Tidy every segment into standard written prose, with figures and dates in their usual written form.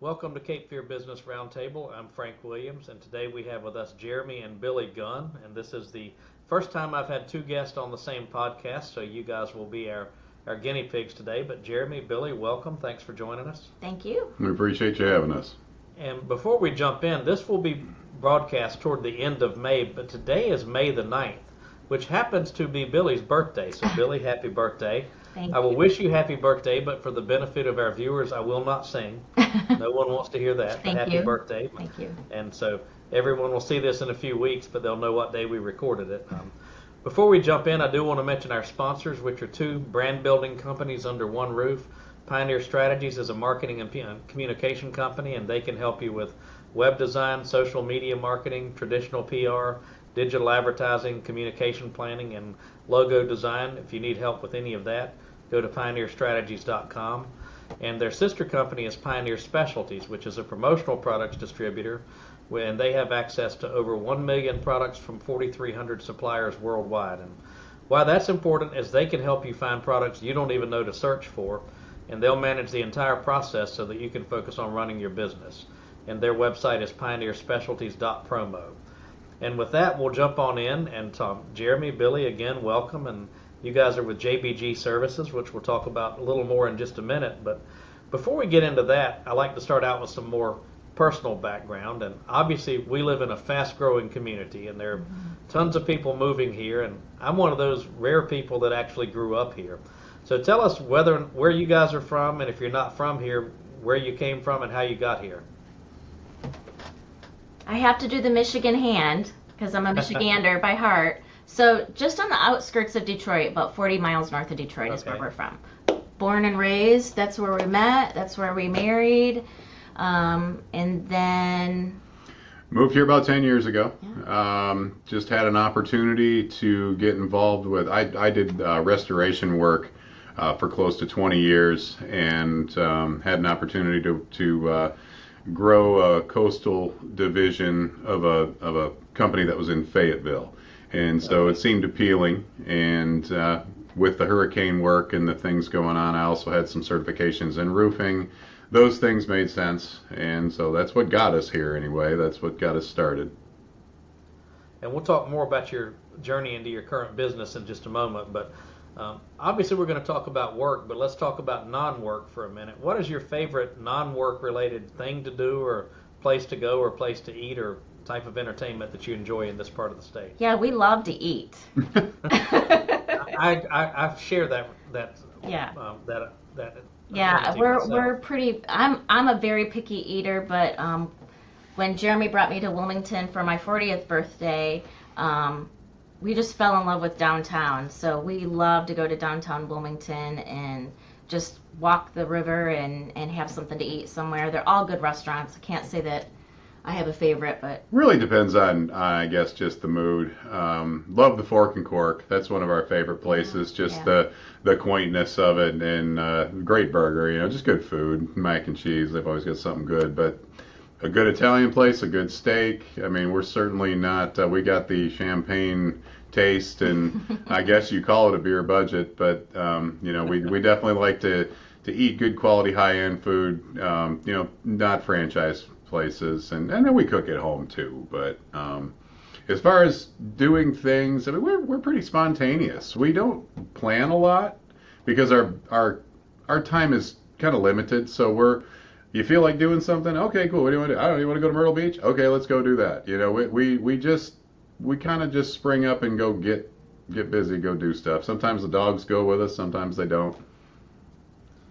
Welcome to Cape Fear Business Roundtable. I'm Frank Williams, and today we have with us Jeremy and Billie Gunn. And this is the first time I've had two guests on the same podcast, so you guys will be our guinea pigs today. But Jeremy, Billie, welcome. Thanks for joining us. Thank you. We appreciate you having us. And before we jump in, this will be broadcast toward the end of May, but today is May the 9th, which happens to be Billie's birthday. So, Billie, happy birthday. Thank I will you. wish you happy birthday, but for the benefit of our viewers, I will not sing. No one wants to hear that. Thank Happy you. birthday. Thank you. And so everyone will see this in a few weeks, but they'll know what day we recorded it. Before we jump in, I do want to mention our sponsors, which are two brand building companies under one roof. Pioneer Strategies is a marketing and communication company, and they can help you with web design, social media marketing, traditional PR, digital advertising, communication planning, and logo design. If you need help with any of that, go to pioneerstrategies.com. And their sister company is Pioneer Specialties, which is a promotional products distributor, and they have access to over 1 million products from 4,300 suppliers worldwide. And why that's important is they can help you find products you don't even know to search for, and they'll manage the entire process so that you can focus on running your business. And their website is pioneerspecialties.promo. And with that, we'll jump on in and talk. Jeremy, Billie, again, welcome. And you guys are with JBG Services, which we'll talk about a little more in just a minute. But before we get into that, I like to start out with some more personal background. And obviously, we live in a fast-growing community, and there are tons of people moving here. And I'm one of those rare people that actually grew up here. So tell us where you guys are from, and if you're not from here, where you came from and how you got here. I have to do the Michigan hand because I'm a Michigander by heart. So just on the outskirts of Detroit, about 40 miles north of Detroit is where Okay. we're from. Born and raised, that's where we met, that's where we married. And then Moved here about 10 years ago. Just had an opportunity to get involved with, I did restoration work for close to 20 years and had an opportunity to grow a coastal division of a company that was in Fayetteville. And so it seemed appealing, and with the hurricane work and the things going on, I also had some certifications in roofing. Those things made sense, and so that's what got us here anyway. That's what got us started. And we'll talk more about your journey into your current business in just a moment. But obviously, we're going to talk about work, but let's talk about non-work for a minute. What is your favorite non-work related thing to do, or place to go, or place to eat, or type of entertainment that you enjoy in this part of the state? yeah, we love to eat. I share that Yeah. that Yeah, affinity we're myself. pretty. I'm a very picky eater, but when Jeremy brought me to Wilmington for my 40th birthday, we just fell in love with downtown. So we love to go to downtown Wilmington and just walk the river and have something to eat somewhere. They're all good restaurants. I can't say that I have a favorite, but Really depends on, I guess, just the mood. Love the Fork and Cork. That's one of our favorite places. Just Yeah. the quaintness of it, and great burger. Just good food, mac and cheese. They've always got something good. But a good Italian place, a good steak. I mean, we're certainly not. We got the champagne taste, and I guess you call it a beer budget. But we definitely like to eat good quality, high end food. Not franchise places, and then we cook at home too. But as far as doing things, I mean, we're pretty spontaneous. We don't plan a lot because our time is kind of limited. So you feel like doing something? Okay, cool. What do you want to do? I don't know. You want to go to Myrtle Beach? Okay, let's go do that. We kind of just spring up and go get busy, go do stuff. Sometimes the dogs go with us. Sometimes they don't.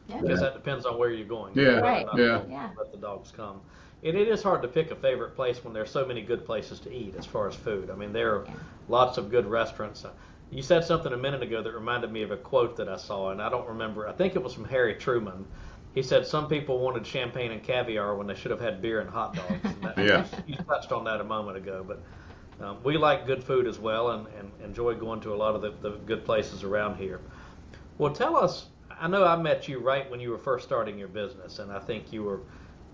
yeah. I guess that depends on where you're going. Yeah, Right. yeah. Let the dogs come. It is hard to pick a favorite place when there's so many good places to eat as far as food. I mean, there are Yeah. lots of good restaurants. You said something a minute ago that reminded me of a quote that I saw, and I don't remember. I think it was from Harry Truman. He said some people wanted champagne and caviar when they should have had beer and hot dogs. And Yeah. You touched on that a moment ago, but we like good food as well, and enjoy going to a lot of the good places around here. Well, tell us. I know I met you right when you were first starting your business, and I think you were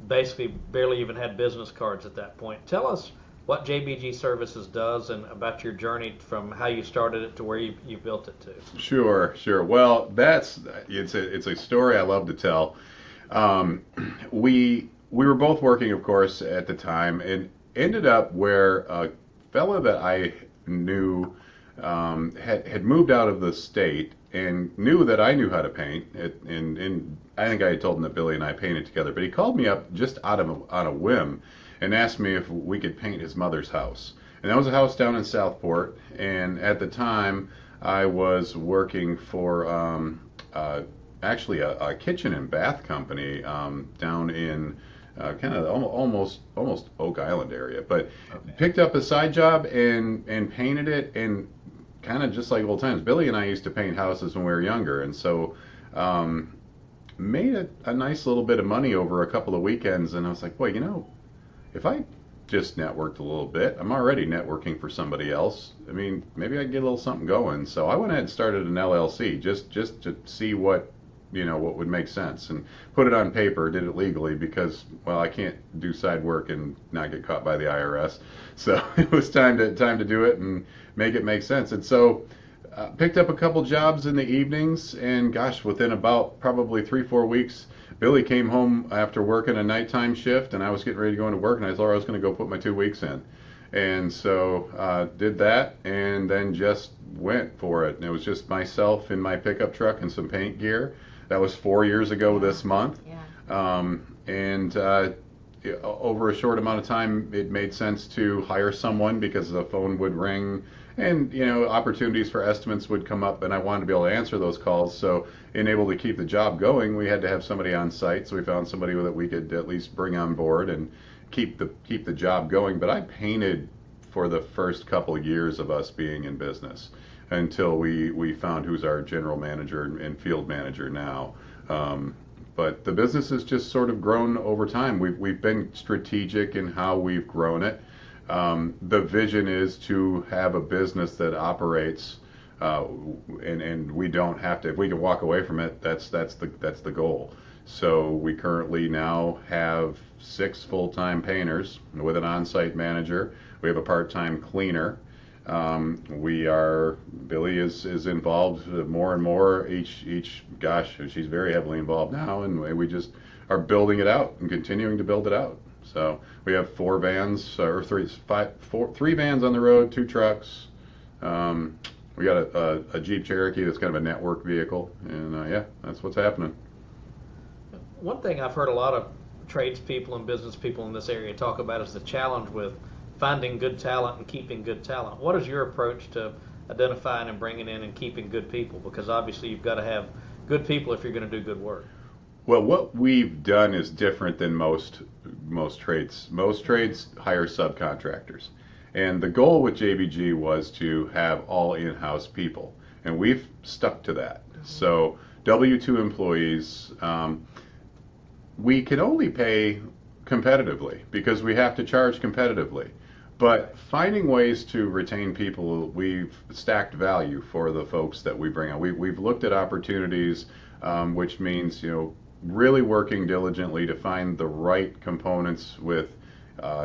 basically barely even had business cards at that point. Tell us what JBG Services does and about your journey from how you started it to where you built it to. Sure. Well, it's a story I love to tell. We we were both working, of course, at the time, and ended up where a fella that I knew had moved out of the state and knew that I knew how to paint. And I think I had told him that Billy and I painted together, but he called me up just on a whim and asked me if we could paint his mother's house. And that was a house down in Southport. And at the time, I was working for actually a kitchen and bath company down in kind of almost Oak Island area. But picked up a side job and painted it, and kind of just like old times. Billy and I used to paint houses when we were younger, and so made a nice little bit of money over a couple of weekends. And I was like, boy, if I just networked a little bit, I'm already networking for somebody else. I mean, maybe I could get a little something going. So I went ahead and started an LLC just to see what would make sense, and put it on paper, did it legally because, well, I can't do side work and not get caught by the IRS. So it was time to do it and make it make sense. And so picked up a couple jobs in the evenings, and gosh, within about probably 3-4 weeks, Billy came home after working a nighttime shift, and I was getting ready to go into work, and I told her I was going to go put my 2 weeks in. And so did that, and then just went for it. And it was just myself in my pickup truck and some paint gear. That was 4 years ago this month. Yeah. And over a short amount of time, it made sense to hire someone because the phone would ring and, opportunities for estimates would come up, and I wanted to be able to answer those calls. So in able to keep the job going, we had to have somebody on site. So we found somebody that we could at least bring on board and keep the job going. But I painted for the first couple of years of us being in business, until we found who's our general manager and field manager now. But the business has just sort of grown over time. We've been strategic in how we've grown it. The vision is to have a business that operates, and we don't have to. If we can walk away from it, that's the goal. So we currently now have 6 full-time painters with an on-site manager. We have a part-time cleaner. Billy is involved more and more gosh, she's very heavily involved now, and we just are building it out and continuing to build it out. So we have 4 vans, or 3 vans on the road, 2 trucks. We got a Jeep Cherokee that's kind of a network vehicle, and yeah, that's what's happening. One thing I've heard a lot of tradespeople and business people in this area talk about is the challenge with finding good talent and keeping good talent. What is your approach to identifying and bringing in and keeping good people? Because obviously you've got to have good people if you're going to do good work. Well, what we've done is different than most trades. Most trades hire subcontractors. And the goal with JBG was to have all in-house people. And we've stuck to that. Mm-hmm. So W-2 employees, we can only pay competitively because we have to charge competitively. But finding ways to retain people, we've stacked value for the folks that we bring on. We've looked at opportunities, which means, really working diligently to find the right components with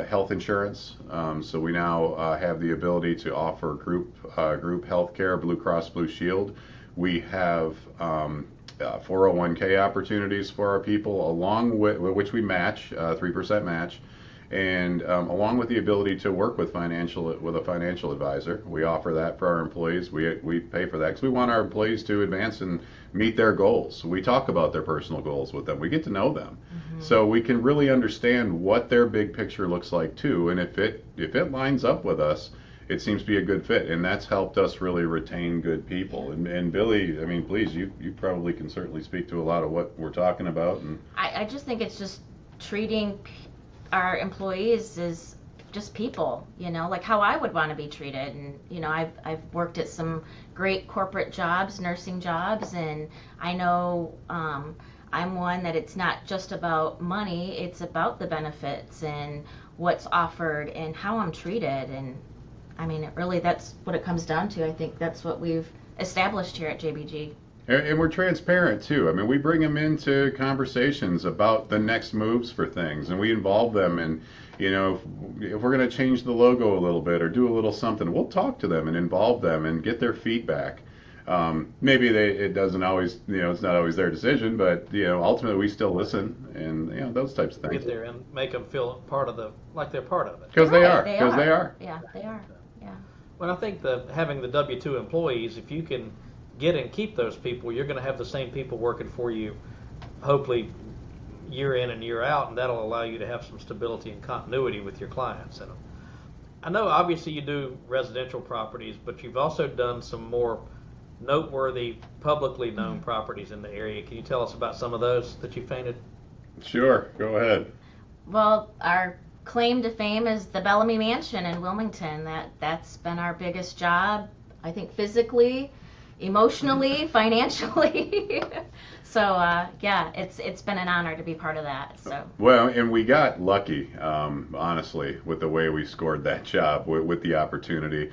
health insurance. So we now have the ability to offer group health care, Blue Cross Blue Shield. We have 401k opportunities for our people, along with which we match 3% match. And along with the ability to work with a financial advisor, we offer that for our employees. We pay for that because we want our employees to advance and meet their goals. We talk about their personal goals with them. We get to know them, so we can really understand what their big picture looks like too. And if it lines up with us, it seems to be a good fit, and that's helped us really retain good people. And Billy, I mean, please, you probably can certainly speak to a lot of what we're talking about. And I just think it's just treating our employees as just people, like how I would want to be treated. And I've worked at some great corporate jobs, nursing jobs, and I know I'm one that it's not just about money, it's about the benefits and what's offered and how I'm treated. And I mean, really, that's what it comes down to. I think that's what we've established here at JBG. And we're transparent too. I mean, we bring them into conversations about the next moves for things, and we involve them. And if we're going to change the logo a little bit or do a little something, we'll talk to them and involve them and get their feedback. Maybe it doesn't always, it's not always their decision, but ultimately we still listen, and those types of things. Get there and make them feel like they're part of it. Because they are. They Because are. they are. Yeah, they are. Yeah. Well, I think having the W-2 employees, if you can get and keep those people, you're going to have the same people working for you, hopefully year in and year out, and that'll allow you to have some stability and continuity with your clients. And I know obviously you do residential properties, but you've also done some more noteworthy, publicly known properties in the area. Can you tell us about some of those that you painted? Sure. Go ahead. Well, our claim to fame is the Bellamy Mansion in Wilmington. That's been our biggest job, I think, physically, emotionally, financially. So yeah, it's been an honor to be part of that. So Well, and we got lucky, honestly, with the way we scored that job with the opportunity.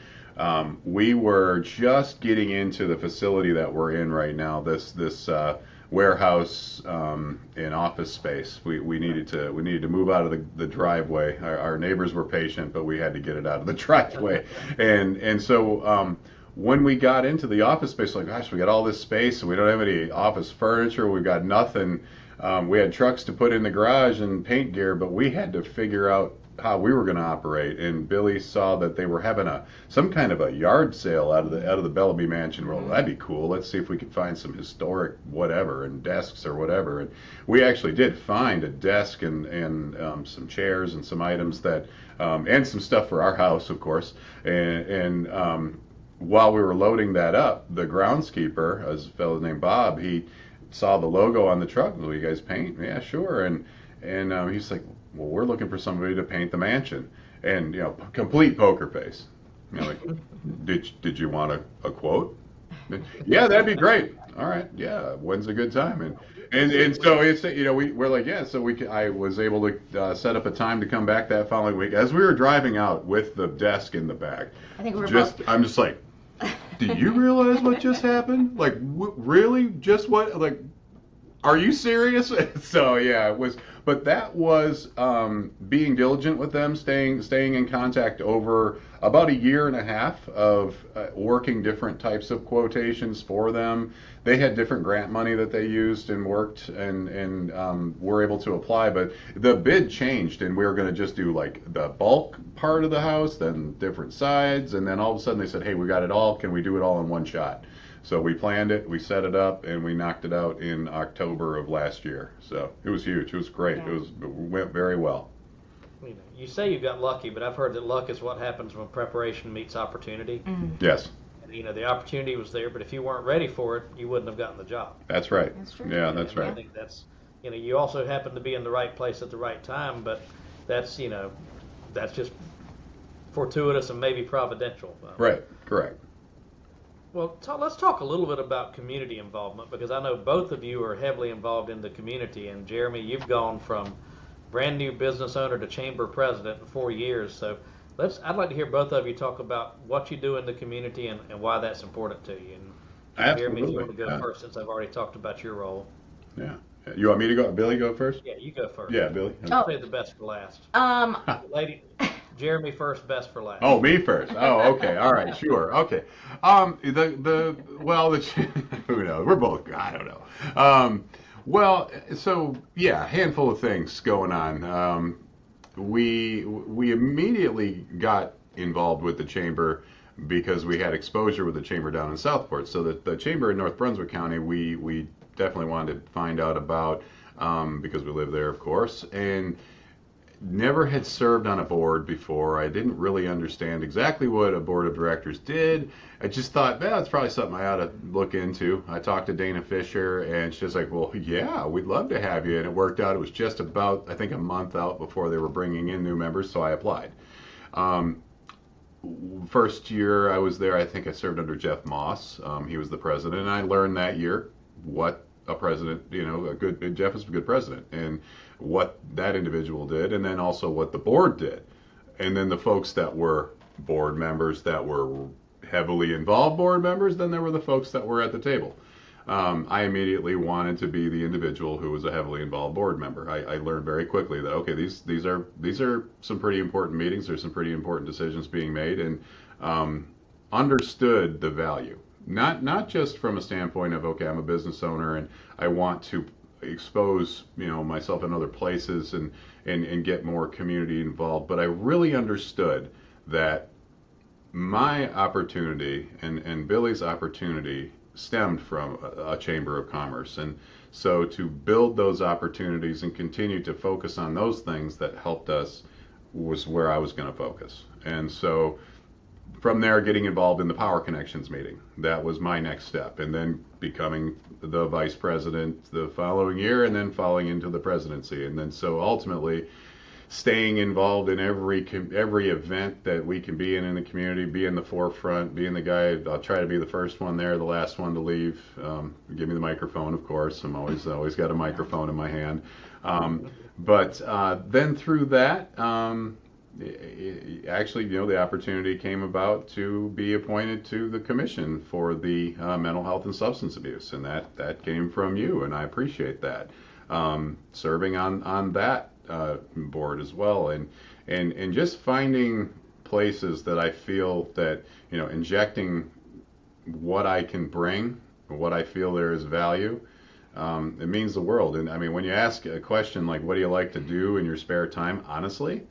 We were just getting into the facility that we're in right now. This warehouse and office space. We needed to move out of the driveway. Our neighbors were patient, but we had to get it out of the driveway. And so when we got into the office space, like, gosh, we got all this space and we don't have any office furniture. We've got nothing. We had trucks to put in the garage and paint gear, but we had to figure out how we were going to operate. And Billy saw that they were having some kind of a yard sale out of the Bellamy Mansion. Well, that'd be cool. Let's see if we could find some historic whatever and desks or whatever. And we actually did find a desk and some chairs and some items that and some stuff for our house, of course. And while we were loading that up, the groundskeeper, a fellow named Bob, he saw the logo on the truck. Will you guys paint? Yeah, sure. And he's like, well, we're looking for somebody to paint the mansion. And complete poker face. Like, did you want a quote? Yeah, that'd be great. All right, yeah. When's a good time? And so it's we're like, yeah. So I was able to set up a time to come back that following week. As we were driving out with the desk in the back, I think I'm just like, do you realize what just happened? Like, really? Just what? Like, are you serious? So yeah, it was. But that was being diligent with them, staying in contact over about a year and a half of working different types of quotations for them. They had different grant money that they used and worked and were able to apply. But the bid changed, and we were going to just do like the bulk part of the house, then different sides, and then all of a sudden they said, hey, we got it all. Can we do it all in one shot? So we planned it, we set it up, and we knocked it out in October of last year. So it was huge. It was great. Yeah. It went very well. You say you got lucky, but I've heard that luck is what happens when preparation meets opportunity. Mm-hmm. Yes. The opportunity was there, but if you weren't ready for it, you wouldn't have gotten the job. That's right. That's true. Yeah, that's I right. think that's, you also happen to be in the right place at the right time, but that's just fortuitous and maybe providential. Right. Correct. Well, let's talk a little bit about community involvement, because I know both of you are heavily involved in the community. And Jeremy, you've gone from brand new business owner to chamber president in 4 years. So I'd like to hear both of you talk about what you do in the community and why that's important to you. And Absolutely. Jeremy, if you want to go first, since I've already talked about your role. Yeah. You want me to go? Billy, go first? Yeah, you go first. Yeah, Billy. Oh. Save the best for last. Lady, Jeremy first, best for last. Oh, me first. Oh, okay. All right. Sure. Okay. Who knows? We're both. I don't know. Well, so yeah, handful of things going on. We immediately got involved with the chamber because we had exposure with the chamber down in Southport. So the chamber in North Brunswick County, we definitely wanted to find out about because we live there, of course, and never had served on a board before. I didn't really understand exactly what a board of directors did. I just thought, well, it's probably something I ought to look into. I talked to Dana Fisher, and she's like, well, yeah, we'd love to have you. And it worked out. It was just about, I think, a month out before they were bringing in new members, so I applied. First year I was there, I think I served under Jeff Moss. He was the president, and I learned that year what a president, Jeff is a good president, and what that individual did, and then also what the board did. And then the folks that were board members that were heavily involved board members, then there were the folks that were at the table. I immediately wanted to be the individual who was a heavily involved board member. I learned very quickly that, okay, these are some pretty important meetings, there's some pretty important decisions being made, and understood the value not just from a standpoint of, okay, I'm a business owner and I want to expose, myself in other places and get more community involved, but I really understood that my opportunity and Billie's opportunity stemmed from a chamber of commerce. And so to build those opportunities and continue to focus on those things that helped us was where I was going to focus. And so from there, getting involved in the Power Connections meeting, that was my next step. And then becoming the vice president the following year, and then falling into the presidency. And then so ultimately staying involved in every event that we can be in the community, be in the forefront, being the guy. I'll try to be the first one there, the last one to leave. Give me the microphone, of course. I'm always got a microphone in my hand. But then through that, actually, the opportunity came about to be appointed to the commission for the mental health and substance abuse, and that came from you, and I appreciate that. Serving on that board as well, and just finding places that I feel that injecting what I can bring, what I feel there is value, it means the world. And I mean, when you ask a question like, what do you like to do in your spare time? Honestly,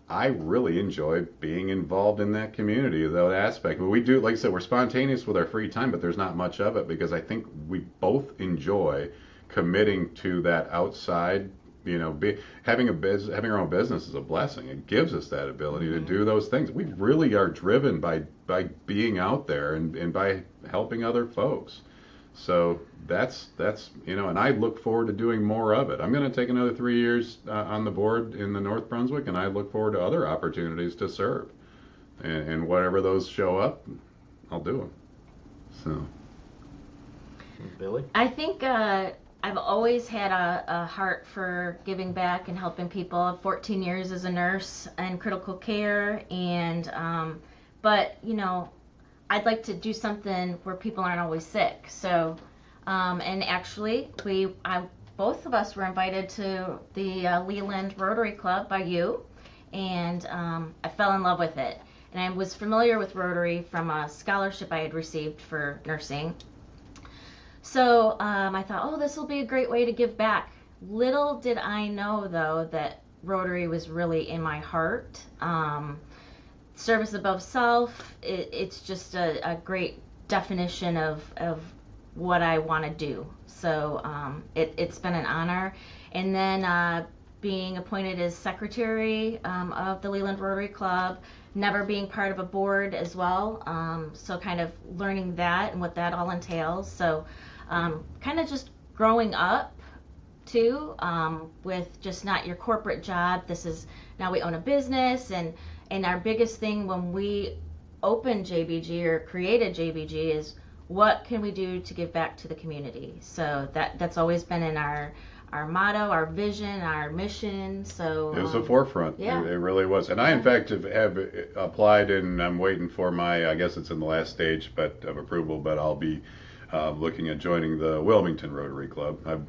I really enjoy being involved in that community, that aspect. But we do, like I said, we're spontaneous with our free time, but there's not much of it because I think we both enjoy committing to that outside. Having our own business is a blessing. It gives us that ability to do those things. We really are driven by being out there and by helping other folks. So that's and I look forward to doing more of it. I'm going to take another 3 years on the board in the North Brunswick, and I look forward to other opportunities to serve. And whatever those show up, I'll do them. So, Billie? I think I've always had a heart for giving back and helping people. 14 years as a nurse in critical care, and but I'd like to do something where people aren't always sick. So, and actually, both of us were invited to the Leland Rotary Club by you, and I fell in love with it. And I was familiar with Rotary from a scholarship I had received for nursing. So I thought, oh, this will be a great way to give back. Little did I know, though, that Rotary was really in my heart. Service above self, it's just a great definition of what I want to do. So it's been an honor. And then being appointed as secretary of the Leland Rotary Club, never being part of a board as well. So kind of learning that and what that all entails. So kind of just growing up too, with just not your corporate job. This is, now we own a business, and our biggest thing when we opened JBG or created JBG is, what can we do to give back to the community? So that's always been in our motto, our vision, our mission. So it was the forefront. Yeah. It really was. And I, in fact, have applied, and I'm waiting for I guess it's in the last stage of approval, but I'll be looking at joining the Wilmington Rotary Club.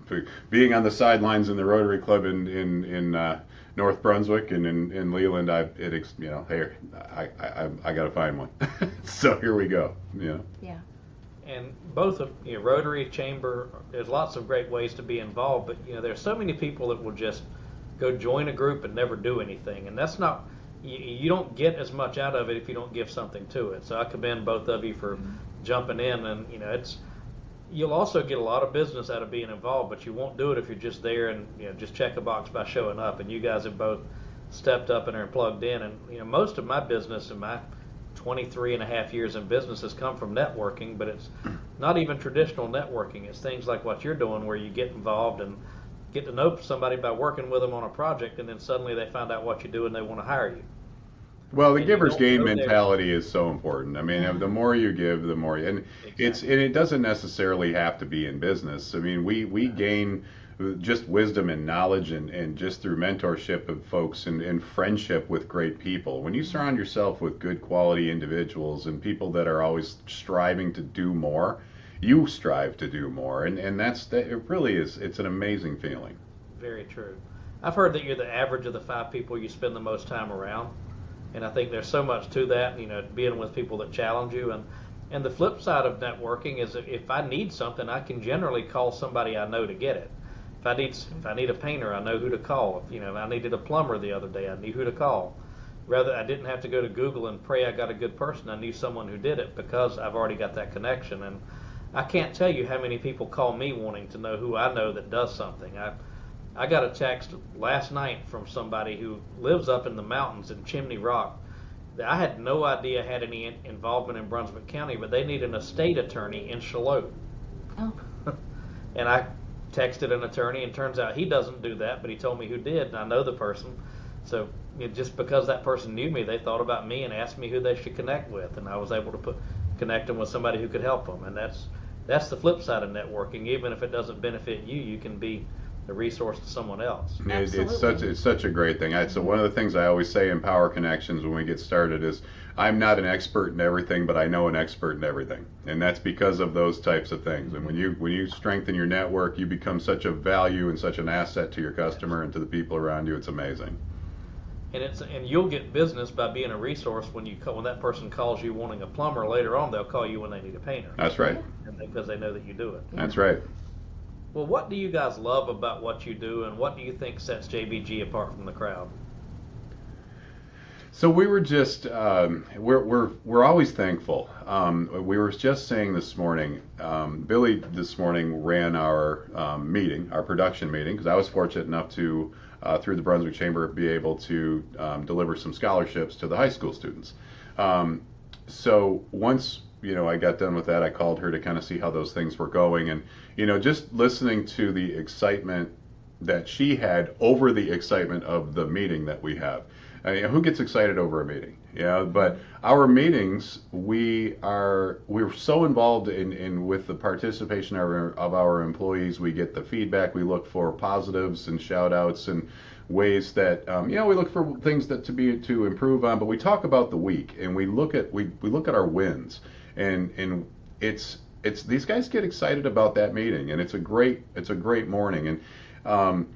Being on the sidelines in the Rotary Club in North Brunswick and in Leland, hey, I got to find one. So here we go. Yeah. And both of Rotary, Chamber, there's lots of great ways to be involved, but there's so many people that will just go join a group and never do anything, and that's not, you don't get as much out of it if you don't give something to it. So I commend both of you for jumping in, and you'll also get a lot of business out of being involved, but you won't do it if you're just there and just check a box by showing up. And you guys have both stepped up and are plugged in, and most of my business in my 23 and a half years in business has come from networking, but it's not even traditional networking. It's things like what you're doing, where you get involved and get to know somebody by working with them on a project, and then suddenly they find out what you do and they want to hire you. Well, the giver's gain mentality is so important. I mean, the more you give, the more, and Exactly. it doesn't necessarily have to be in business. I mean, we gain just wisdom and knowledge and just through mentorship of folks and friendship with great people. When you surround yourself with good quality individuals and people that are always striving to do more, you strive to do more, and it really is. It's an amazing feeling. Very true. I've heard that you're the average of the 5 people you spend the most time around, and I think there's so much to that. Being with people that challenge you, and And the flip side of networking is if I need something, I can generally call somebody I know to get it. If I need a painter, I know who to call. If I needed a plumber the other day, I knew who to call. Rather, I didn't have to go to Google and pray I got a good person. I knew someone who did it because I've already got that connection. And I can't tell you how many people call me wanting to know who I know that does something. I got a text last night from somebody who lives up in the mountains in Chimney Rock. I had no idea had any involvement in Brunswick County, but they need an estate attorney in Charlotte. Oh. And I texted an attorney, and turns out he doesn't do that, but he told me who did, and I know the person. So just because that person knew me, they thought about me and asked me who they should connect with, and I was able to connect them with somebody who could help them. And that's the flip side of networking. Even if it doesn't benefit you, you can be a resource to someone else. It's such a great thing. So one of the things I always say in Power Connections when we get started is I'm not an expert in everything, but I know an expert in everything, and that's because of those types of things. And when you strengthen your network, you become such a value and such an asset to your customer and to the people around you. It's amazing. And you'll get business by being a resource when that person calls you wanting a plumber. Later on, they'll call you when they need a painter. That's right. And because they know that you do it. That's right. Well, what do you guys love about what you do, and what do you think sets JBG apart from the crowd? So we were just we're always thankful. We were just saying this morning. Billy this morning ran our our production meeting, because I was fortunate enough to through the Brunswick Chamber be able to deliver some scholarships to the high school students. So once I got done with that, I called her to kind of see how those things were going, and just listening to the excitement that she had over the excitement of the meeting that we have. I mean, who gets excited over a meeting? But our meetings, we're so involved in with the participation of our employees. We get the feedback. We look for positives and shout outs and ways that we look for things to improve on. But we talk about the week, and we look at our wins, and it's these guys get excited about that meeting, and it's a great morning, and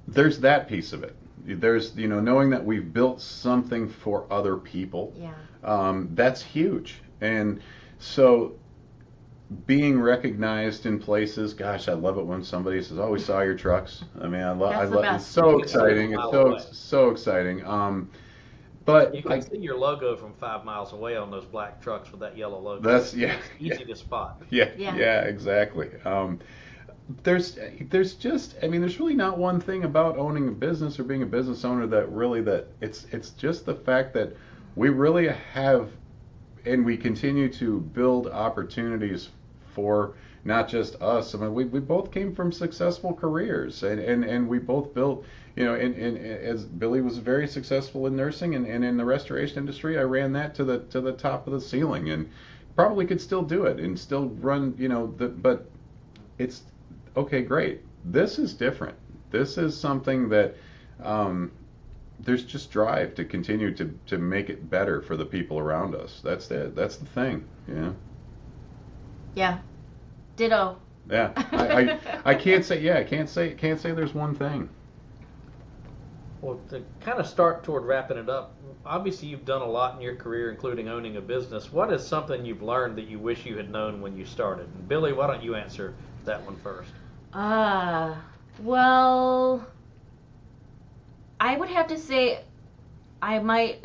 there's that piece of it. There's knowing that we've built something for other people. Yeah. That's huge. And so being recognized in places, gosh, I love it when somebody says, "Oh, we saw your trucks." I mean, I love it's so exciting. It's so exciting. But you can see your logo from 5 miles away on those black trucks with that yellow logo. It's easy to spot. Yeah, exactly. There's really not one thing about owning a business or being a business owner that it's just the fact that we really have, and we continue to build opportunities for not just us. I mean, we both came from successful careers, and we both built, as Billy was very successful in nursing and in the restoration industry, I ran that to the top of the ceiling, and probably could still do it and still run, but it's okay, great. This is different. This is something that there's just drive to continue to make it better for the people around us. That's the thing. Yeah. Ditto. Yeah. I can't say there's one thing. Well, to kind of start toward wrapping it up, obviously you've done a lot in your career, including owning a business. What is something you've learned that you wish you had known when you started? And Billy, why don't you answer that one first? Well, I would have to say I might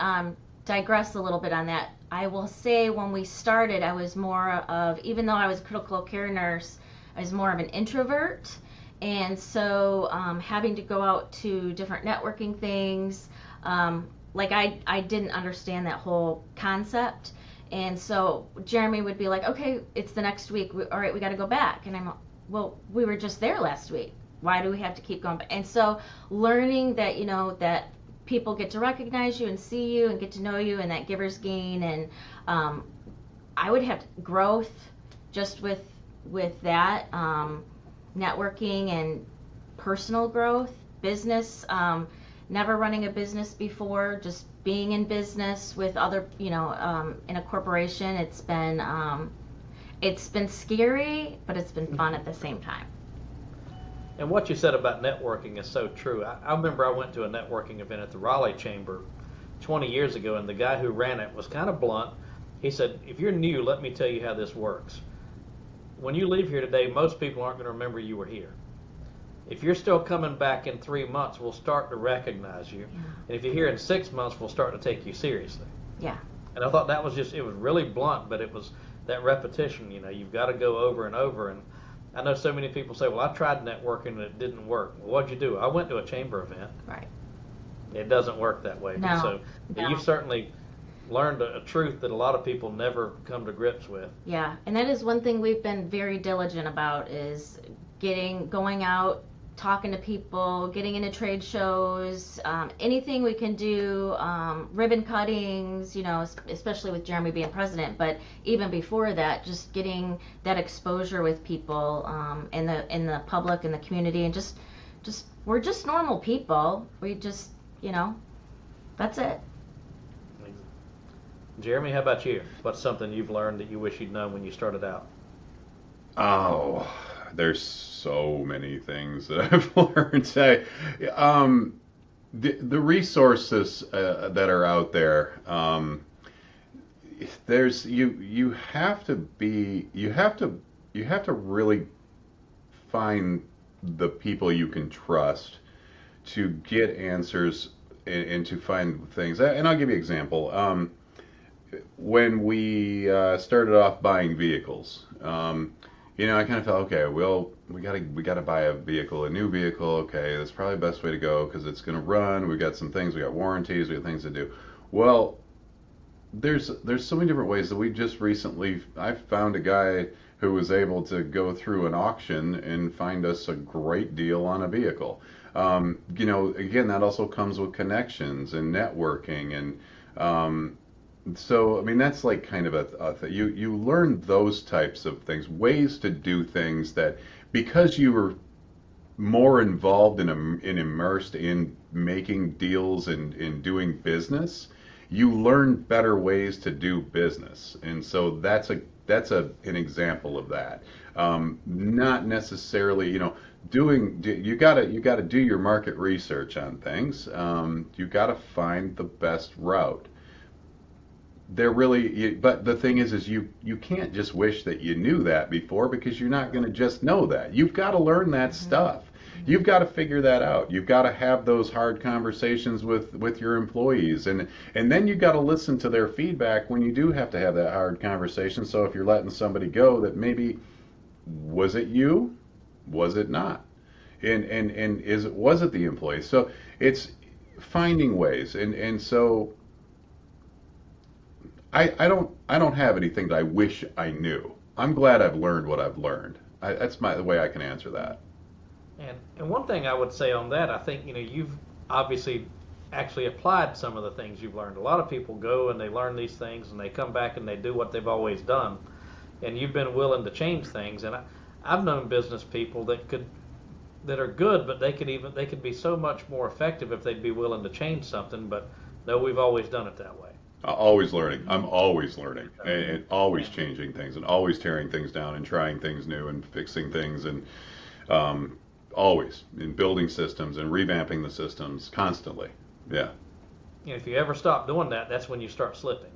digress a little bit on that. I will say when we started, I was more of, even though I was a critical care nurse, I was more of an introvert. And so having to go out to different networking things, I didn't understand that whole concept. And so Jeremy would be like, okay, it's the next week. All right, we got to go back. And I'm, well, we were just there last week. Why do we have to keep going back? And so learning that, that people get to recognize you and see you and get to know you, and that giver's gain. And I would have growth just with that, networking and personal growth, business, never running a business before, just being in business with other, in a corporation. It's been scary, but it's been fun at the same time. And what you said about networking is so true. I remember I went to a networking event at the Raleigh Chamber 20 years ago, and the guy who ran it was kind of blunt. He said, if you're new, let me tell you how this works. When you leave here today, most people aren't going to remember you were here. If you're still coming back in 3 months, we'll start to recognize you. Yeah. And if you're here in 6 months, we'll start to take you seriously. Yeah. And I thought that was it was really blunt, but it was that repetition, you've got to go over and over. And I know so many people say, well, I tried networking and it didn't work. Well, what'd you do? I went to a chamber event. Right. It doesn't work that way. No. So No. you've certainly learned a truth that a lot of people never come to grips with. Yeah, and that is one thing we've been very diligent about is going out, talking to people, getting into trade shows, anything we can do, ribbon cuttings, especially with Jeremy being president, but even before that, just getting that exposure with people in the public, in the community, and just we're just normal people. We just, that's it. Jeremy, how about you? What's something you've learned that you wish you'd known when you started out? Oh, there's so many things that I've learned. The resources that are out there. There's you have to really find the people you can trust to get answers and to find things. And I'll give you an example. When we started off buying vehicles, I kind of felt, okay, well, we gotta buy a new vehicle. Okay, that's probably the best way to go because it's gonna run. We got some things, we got warranties, we got things to do. Well, there's so many different ways that we just recently, I found a guy who was able to go through an auction and find us a great deal on a vehicle. Again, that also comes with connections and networking and. So, I mean, that's like kind of a thing. You learn those types of things, ways to do things that because you were more involved and immersed in making deals and in doing business, you learn better ways to do business. And so that's an example of that. Not necessarily, you gotta do your market research on things. You gotta find the best route. But the thing is you can't just wish that you knew that before because you're not going to just know that. You've got to learn that stuff. You've got to figure that out. You've got to have those hard conversations with your employees, and then you've got to listen to their feedback when you do have to have that hard conversation. So if you're letting somebody go, that maybe was it you, was it not, and was it the employee? So it's finding ways, and so. I don't have anything that I wish I knew. I'm glad I've learned what I've learned. That's the way I can answer that. And one thing I would say on that, I think you've obviously actually applied some of the things you've learned. A lot of people go and they learn these things and they come back and they do what they've always done. And you've been willing to change things. And I've known business people that are good, but they could be so much more effective if they'd be willing to change something. But no, we've always done it that way. Always learning. I'm always learning and always changing things and always tearing things down and trying things new and fixing things and always in building systems and revamping the systems constantly. Yeah. If you ever stop doing that, that's when you start slipping.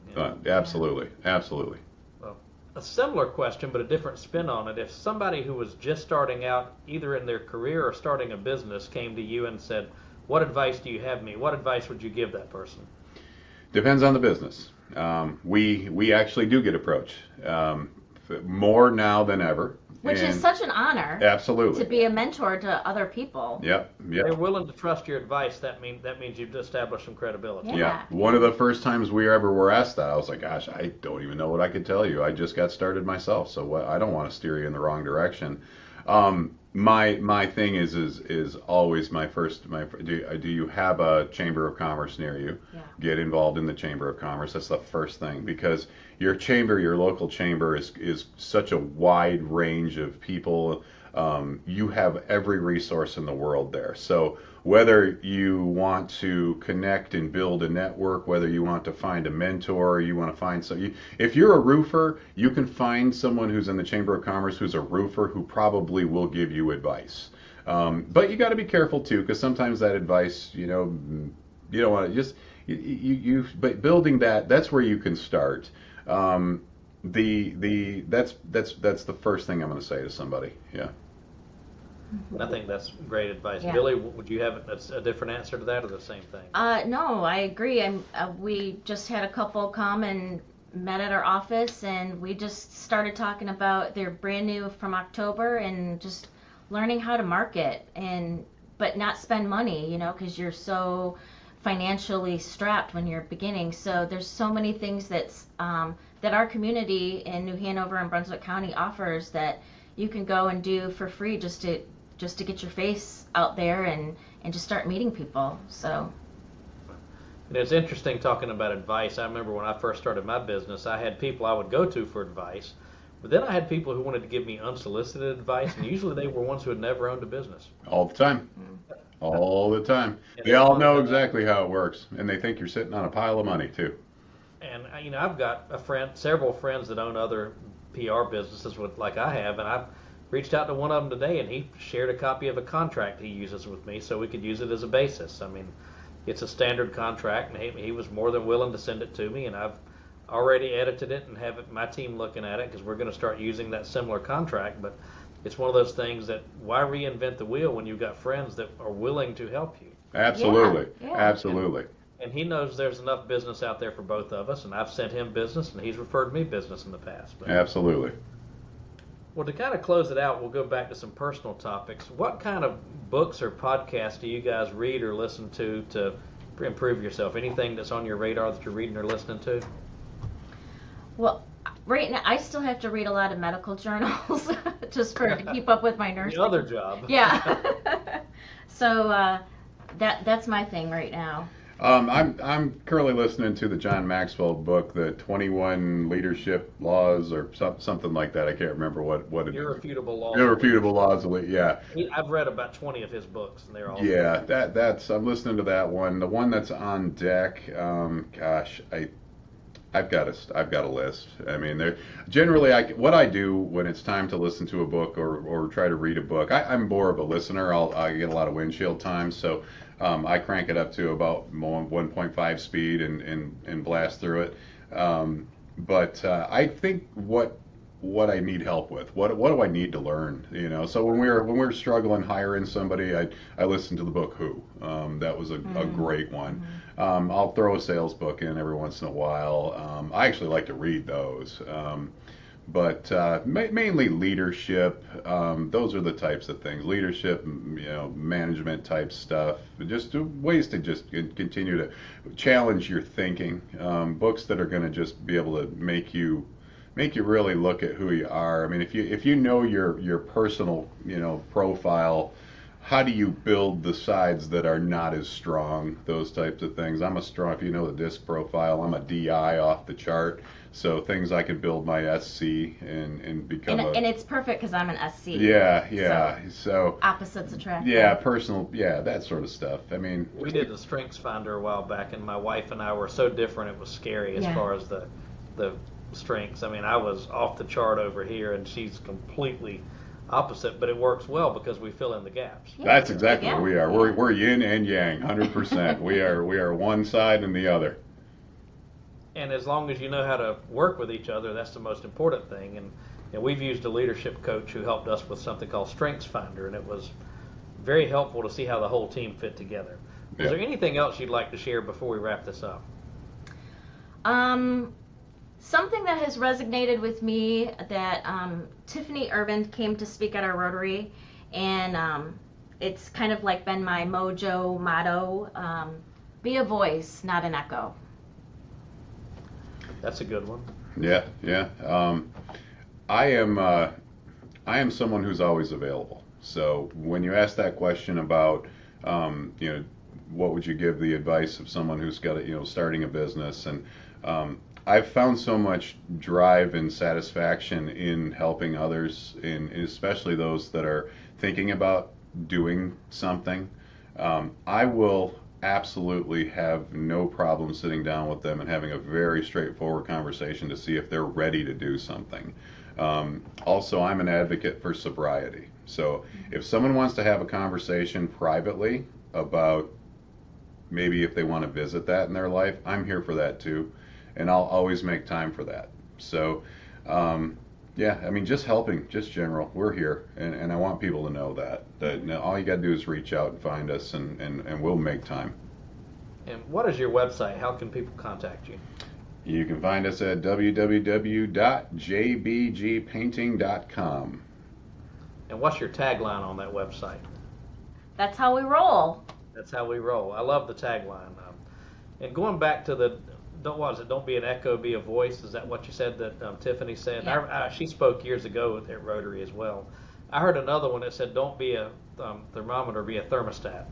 Absolutely. Absolutely. Well, a similar question, but a different spin on it. If somebody who was just starting out, either in their career or starting a business, came to you and said, "What advice do you have me?" What advice would you give that person? Depends on the business. We actually do get approached more now than ever. Which is such an honor. Absolutely. To be a mentor to other people. Yep. They're willing to trust your advice. That means you've established some credibility. Yeah. One of the first times we ever were asked that, I was like, gosh, I don't even know what I could tell you. I just got started myself, so I don't want to steer you in the wrong direction. My thing is always do you have a chamber of commerce near you? Yeah. Get involved in the chamber of commerce. That's the first thing, because your local chamber is such a wide range of people. You have every resource in the world there. So whether you want to connect and build a network, whether you want to find a mentor, you want to find if you're a roofer, you can find someone who's in the Chamber of Commerce who's a roofer who probably will give you advice. But you got to be careful too, because sometimes that advice, you don't want to just, but building that's where you can start. That's the first thing I'm going to say to somebody. Yeah. I think that's great advice. Yeah. Billy, would you have a different answer to that or the same thing? No, I agree. We just had a couple come and met at our office, and we just started talking about they're brand new from October and just learning how to market but not spend money, because you're so financially strapped when you're beginning. So there's so many things that our community in New Hanover and Brunswick County offers that you can go and do for free just to get your face out there and just start meeting people. So It's interesting talking about advice. I remember when I first started my business, I had people I would go to for advice, but then I had people who wanted to give me unsolicited advice, and usually they were ones who had never owned a business. All the time. All the time. They all know exactly how it works, and they think you're sitting on a pile of money too. And I've got several friends that own other PR businesses like I have, and I've reached out to one of them today, and he shared a copy of a contract he uses with me, so we could use it as a basis. I mean, it's a standard contract, and he was more than willing to send it to me, and I've already edited it and have my team looking at it because we're going to start using that similar contract. But it's one of those things that why reinvent the wheel when you've got friends that are willing to help you? Absolutely. Yeah. Absolutely. And he knows there's enough business out there for both of us, and I've sent him business, and he's referred me business in the past. But, Absolutely. well, to kind of close it out, we'll go back to some personal topics. What kind of books or podcasts do you guys read or listen to improve yourself? Anything that's on your radar that you're reading or listening to? Well, right now I still have to read a lot of medical journals just to keep up with my nursing. The other job. Yeah. So that's my thing right now. I'm currently listening to the John Maxwell book, the 21 Leadership Laws, or something like that. I can't remember what it is. Irrefutable Laws. Irrefutable Laws. Yeah. I've read about 20 of his books, and they're all Yeah, that's I'm listening to that one. The one that's on deck. I've got a list. I mean, generally what I do when it's time to listen to a book or try to read a book. I'm more of a listener. I get a lot of windshield time, so I crank it up to about 1.5 speed and blast through it. But I think what I need help with, what do I need to learn, So when we're struggling hiring somebody, I listened to the book Who. That was a great one. I'll throw a sales book in every once in a while. I actually like to read those. But mainly leadership. Those are the types of things. Leadership, management type stuff. Just ways to just continue to challenge your thinking. Books that are going to just be able to make you really look at who you are. I mean, if you know your personal profile, how do you build the sides that are not as strong? Those types of things. If you know the disc profile, I'm a DI off the chart. So things I can build my SC and become and it's perfect because I'm an SC. Yeah. So opposites attract. Yeah, personal. Yeah, that sort of stuff. I mean, we did the Strengths Finder a while back, and my wife and I were so different it was scary as far as the strengths. I mean, I was off the chart over here, and she's completely opposite, but it works well because we fill in the gaps. Yeah. That's exactly what we are. We're yin and yang, 100%. We are one side and the other. And as long as you know how to work with each other, that's the most important thing. And we've used a leadership coach who helped us with something called Strengths Finder, and it was very helpful to see how the whole team fit together. Is there anything else you'd like to share before we wrap this up? Something that has resonated with me that Tiffany Irvin came to speak at our Rotary, and it's kind of like been my mojo motto, be a voice, not an echo. That's a good one. Yeah. I am someone who's always available. So when you ask that question about, what would you give the advice of someone who's got starting a business, and I've found so much drive and satisfaction in helping others, especially those that are thinking about doing something. I will absolutely have no problem sitting down with them and having a very straightforward conversation to see if they're ready to do something. Also, I'm an advocate for sobriety. So if someone wants to have a conversation privately about maybe if they want to visit that in their life, I'm here for that too. and I'll always make time for that. So, yeah, I mean, just helping, just general. We're here, and I want people to know that you know, all you got to do is reach out and find us, and we'll make time. And what is your website? How can people contact you? You can find us at www.jbgpainting.com. And what's your tagline on that website? That's how we roll. That's how we roll. I love the tagline. And going back to the, don't be an echo, be a voice. Is that what you said that Tiffany said? Yeah. She spoke years ago at Rotary as well. I heard another one that said, don't be a thermometer, be a thermostat.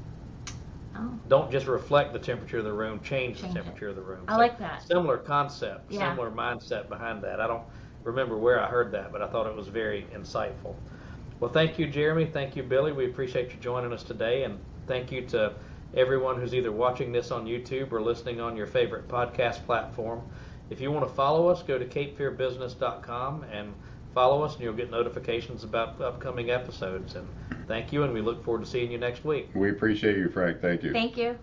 Oh. Don't just reflect the temperature of the room, change the temperature of the room. I like that. Similar concept, Yeah. similar mindset behind that. I don't remember where I heard that, but I thought it was very insightful. Well, thank you, Jeremy. Thank you, Billy. We appreciate you joining us today, and thank you to everyone who's either watching this on YouTube or listening on your favorite podcast platform. If you want to follow us, go to capefearbusiness.com and follow us, and you'll get notifications about upcoming episodes. And thank you, and we look forward to seeing you next week. We appreciate you, Frank. Thank you. Thank you.